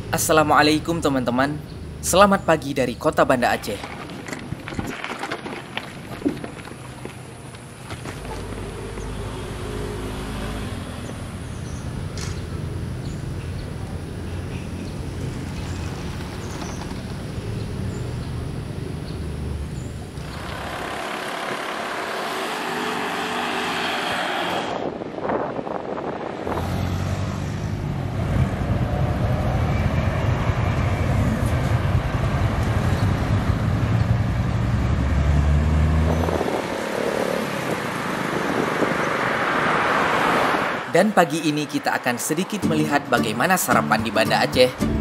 Assalamualaikum teman-teman. Selamat pagi dari kota Banda Aceh. Dan pagi ini kita akan sedikit melihat bagaimana sarapan di Banda Aceh.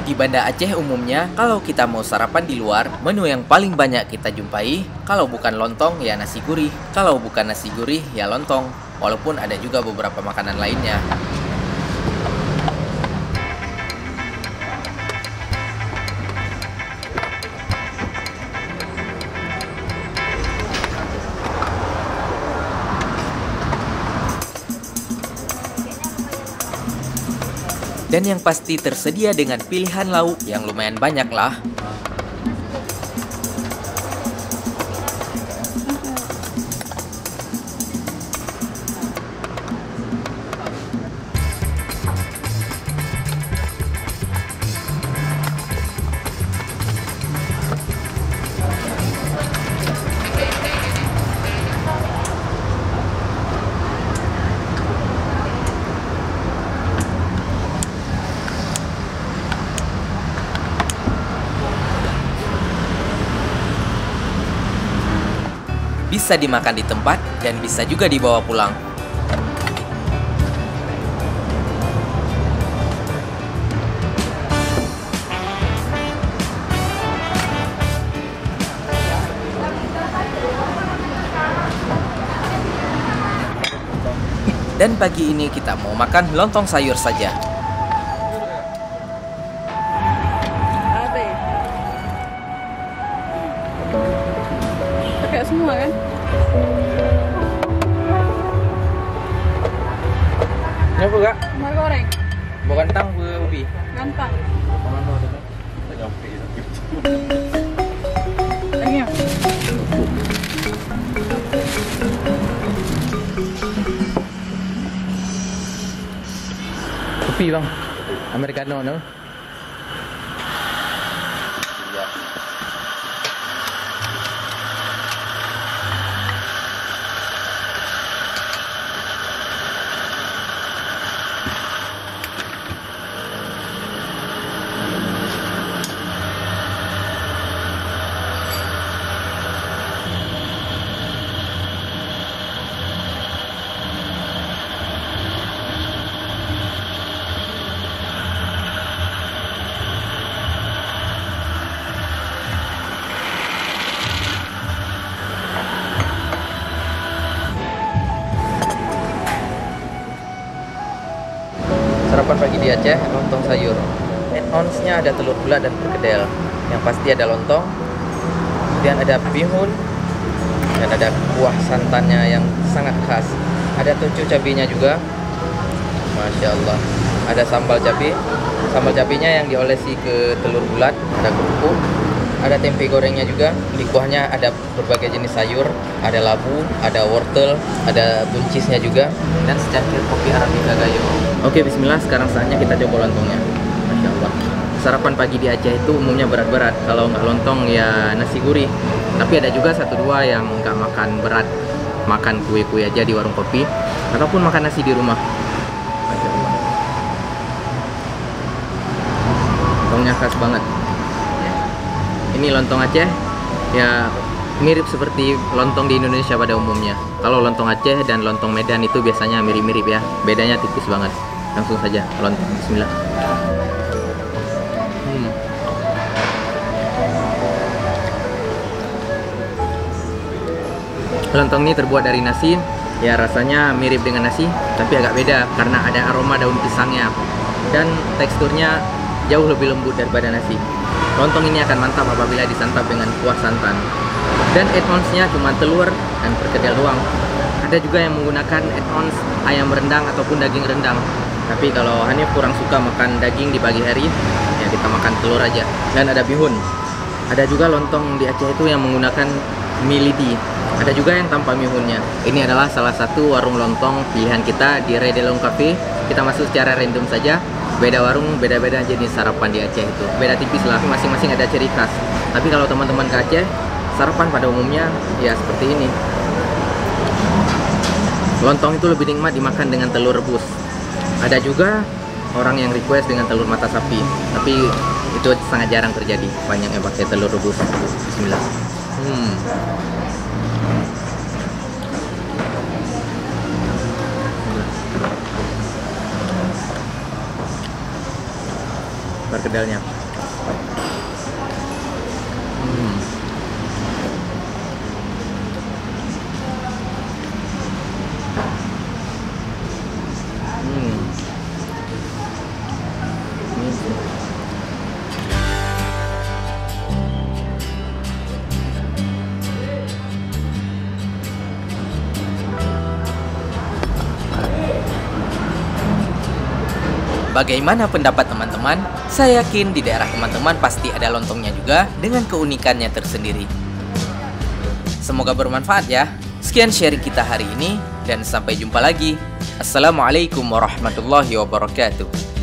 Di Banda Aceh umumnya, kalau kita mau sarapan di luar, menu yang paling banyak kita jumpai, kalau bukan lontong ya nasi gurih, kalau bukan nasi gurih ya lontong, walaupun ada juga beberapa makanan lainnya. Dan yang pasti tersedia dengan pilihan lauk yang lumayan banyak lah. Bisa dimakan di tempat dan bisa juga dibawa pulang. Dan pagi ini kita mau makan lontong sayur saja. Pakai semua kan? Ini apa kak? Mau goreng? Bukan tang ubi. Gampang. Lagi ya? Kopi bang, americano no? Sarapan pagi di Aceh, lontong sayur. Add-ons-nya ada telur bulat dan perkedel. Yang pasti ada lontong, kemudian ada bihun, dan ada kuah santannya yang sangat khas. Ada tucu cabenya juga, Masya Allah. Ada sambal cabai, sambal cabenya yang diolesi ke telur bulat. Ada kerupuk, ada tempe gorengnya juga. Di kuahnya ada berbagai jenis sayur, ada labu, ada wortel, ada buncisnya juga, dan secangkir kopi arabica gayo. Oke, bismillah, sekarang saatnya kita coba lontongnya. Masya Allah. Sarapan pagi di Aceh itu umumnya berat-berat. Kalau nggak lontong ya nasi gurih. Tapi ada juga satu dua yang nggak makan berat, makan kue-kue aja di warung kopi, ataupun makan nasi di rumah. Masya Allah. Lontongnya khas banget. Ini lontong Aceh, ya mirip seperti lontong di Indonesia pada umumnya. Kalau lontong Aceh dan lontong Medan itu biasanya mirip-mirip ya. Bedanya tipis banget. Langsung saja lontong, bismillah. Lontong ini terbuat dari nasi. Ya rasanya mirip dengan nasi, tapi agak beda karena ada aroma daun pisangnya. Dan teksturnya jauh lebih lembut daripada nasi. Lontong ini akan mantap apabila disantap dengan kuah santan. Dan add-ons-nya cuma telur dan perkedel doang. Ada juga yang menggunakan add-ons ayam rendang ataupun daging rendang. Tapi kalau Hanif kurang suka makan daging di pagi hari, ya kita makan telur aja. Dan ada bihun. Ada juga lontong di Aceh itu yang menggunakan mie lidi. Ada juga yang tanpa mihunnya. Ini adalah salah satu warung lontong pilihan kita di Redelong Cafe. Kita masuk secara random saja. Beda warung, beda-beda jenis sarapan di Aceh itu. Beda tipis lah, masing-masing ada ciri khas. Tapi kalau teman-teman ke Aceh, sarapan pada umumnya ya seperti ini. Lontong itu lebih nikmat dimakan dengan telur rebus. Ada juga orang yang request dengan telur mata sapi, tapi itu sangat jarang terjadi. Banyak yang pakai telur rebus. Bismillah. Perkedelnya. Bagaimana pendapat teman-teman? Saya yakin di daerah teman-teman pasti ada lontongnya juga dengan keunikannya tersendiri. Semoga bermanfaat ya. Sekian sharing kita hari ini dan sampai jumpa lagi. Assalamualaikum warahmatullahi wabarakatuh.